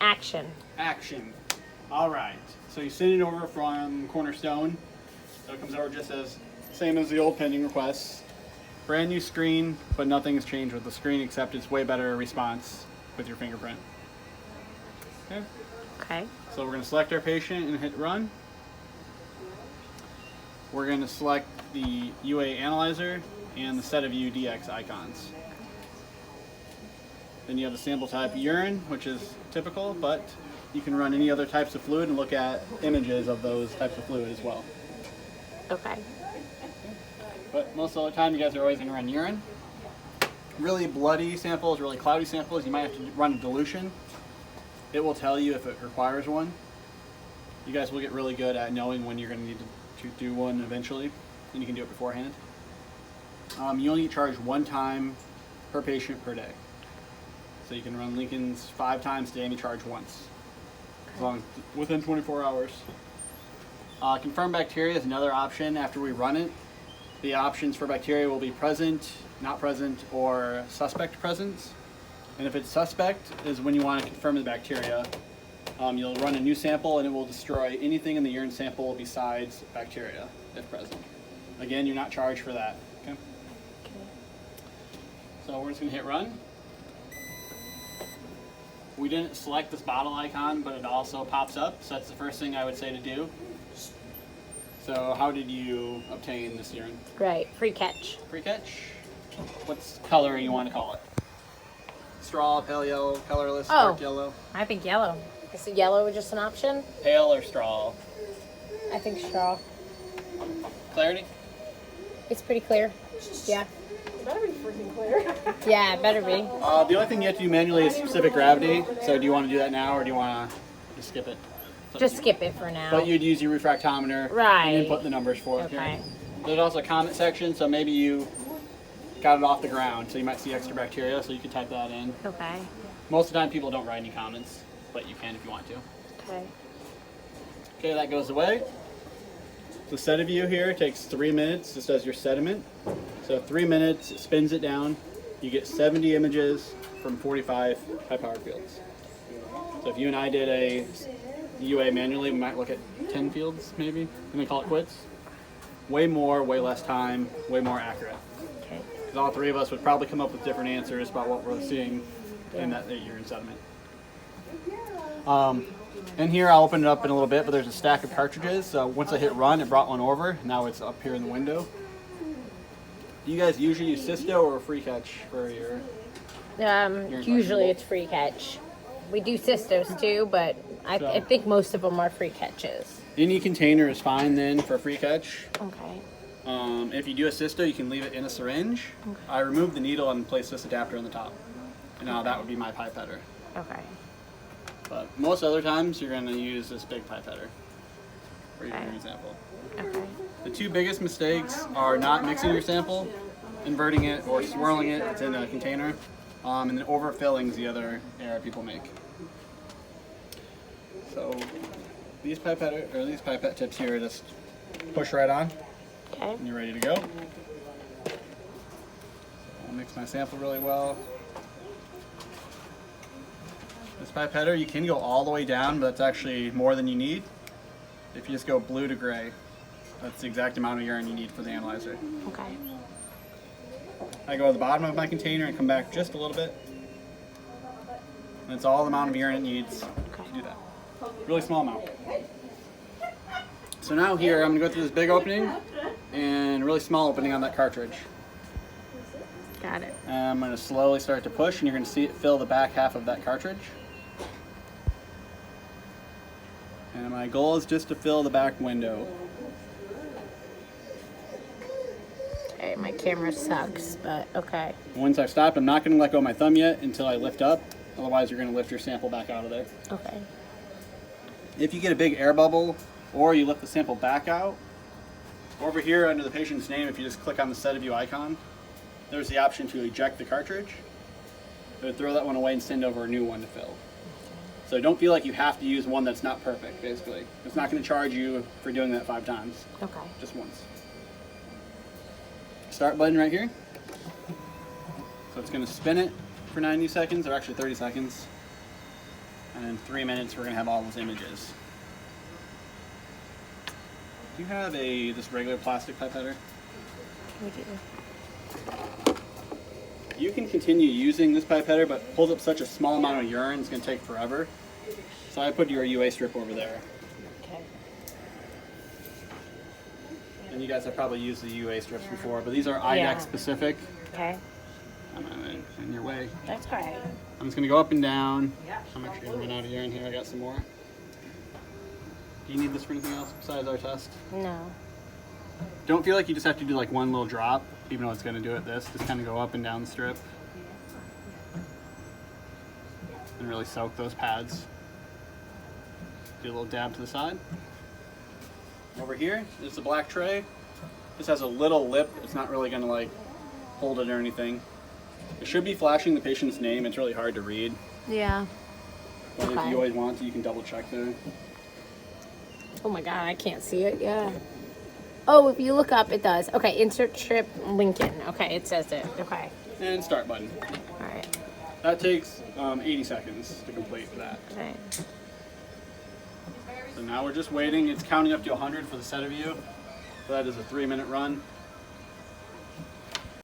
Action. Action. All right. So you send it over from Cornerstone. So it comes over just as same as the old pending requests. Brand new screen, but nothing's changed with the screen except it's way better response with your fingerprint. Okay. Okay. So we're going to select our patient and hit run. We're going to select the UA analyzer and the SediVue DX icons. Then you have the sample type urine, which is typical, but you can run any other types of fluid and look at images of those types of fluid as well. Okay. But most of the time, you guys are always going to run urine. Really bloody samples, really cloudy samples, you might have to run a dilution. It will tell you if it requires one. You guys will get really good at knowing when you're going to need to do one eventually, and you can do it beforehand. You only get charged one time per patient per day. So you can run Lincoln's 5 times a day and you charge once, as long as within 24 hours. Confirm bacteria is another option after we run it. The options for bacteria will be present, not present, or suspect presence. And if it's suspect is when you want to confirm the bacteria. You'll run a new sample and it will destroy anything in the urine sample besides bacteria, if present. Again, you're not charged for that. Okay? So we're just going to hit run. We didn't select this bottle icon, but it also pops up, so that's the first thing I would say to do. So how did you obtain this urine? Right. Free catch. Free catch? What's color you want to call it? Straw, pale yellow, colorless, dark yellow? I think yellow. Is the yellow just an option? Pale or straw? I think straw. Clarity? It's pretty clear. Yeah. It better be freaking clear. Yeah, it better be. The only thing you have to do manually is specific gravity. So do you want to do that now or do you want to just skip it? Just skip it for now. But you'd use your refractometer Right. and input the numbers for it. Okay. Here. There's also a comment section, so maybe you got it off the ground, so you might see extra bacteria, so you can type that in. Okay. Most of the time people don't write any comments, but you can if you want to. Okay. Okay, that goes away. The SediVue here takes 3 minutes, just as your sediment. So 3 minutes, it spins it down. You get 70 images from 45 high-powered fields. So if you and I did a UA manually, we might look at 10 fields maybe, and then call it quits. Way more, way less time, way more accurate. Okay. Because all 3 of us would probably come up with different answers about what we're seeing in that urine sediment. In here, I'll open it up in a little bit, but there's a stack of cartridges. So once I hit run, it brought one over. Now it's up here in the window. Do you guys usually use cysto or free catch for your Usually it's free catch. We do cystos too, but I think most of them are free catches. Any container is fine then for free catch. Okay. If you do a cysto, you can leave it in a syringe. Okay. I removed the needle and placed this adapter on the top. And now that would be my pipetter. Okay. But most other times, you're going to use this big pipetter for your Okay. urine sample. Okay. The 2 biggest mistakes are not mixing your sample, inverting it, or swirling it. It's in a container. And then overfilling is the other error people make. So these pipette tips here just push right on, Okay. and you're ready to go. I'll mix my sample really well. This pipetter, you can go all the way down, but that's actually more than you need. If you just go blue to gray, that's the exact amount of urine you need for the analyzer. Okay. I go to the bottom of my container and come back just a little bit. And that's all the amount of urine it needs to do that. Really small amount. So now here, I'm going to go through this big opening and really small opening on that cartridge. Got it. And I'm going to slowly start to push, and you're going to see it fill the back half of that cartridge. And my goal is just to fill the back window. Okay, my camera sucks, but okay. Once I've stopped, I'm not going to let go of my thumb yet until I lift up. Otherwise, you're going to lift your sample back out of there. Okay. If you get a big air bubble, or you lift the sample back out, over here under the patient's name, if you just click on the SediVue icon, there's the option to eject the cartridge. So throw that one away and send over a new one to fill. So don't feel like you have to use one that's not perfect, basically. It's not going to charge you for doing that 5 times. Okay. Just once. Start button right here. So it's going to spin it for 90 seconds, or actually 30 seconds. And in 3 minutes, we're gonna have all those images. Do you have this regular plastic pipetter? We do. You can continue using this pipetter, but pulls up such a small amount of urine, it's gonna take forever. So I put your UA strip over there. Okay. And you guys have probably used the UA strips before, but these are IDEX specific. Okay. I'm in your way. That's all right. I'm just gonna go up and down. I'm actually gonna run out of urine here. I got some more. Do you need this for anything else besides our test? No. Don't feel like you just have to do like one little drop, even though it's gonna do it this. Just kind of go up and down the strip. And really soak those pads. Do a little dab to the side. Over here is the black tray. This has a little lip. It's not really gonna like hold it or anything. It should be flashing the patient's name. It's really hard to read. Yeah. But Okay. if you always want to, you can double check there. Oh my god, I can't see it. Yeah. Oh, if you look up, it does. Okay, insert strip Lincoln. Okay, it says it. Okay. And start button. All right. That takes 80 seconds to complete that. Okay. So now we're just waiting. It's counting up to 100 for the SediVue. So that is a 3-minute run.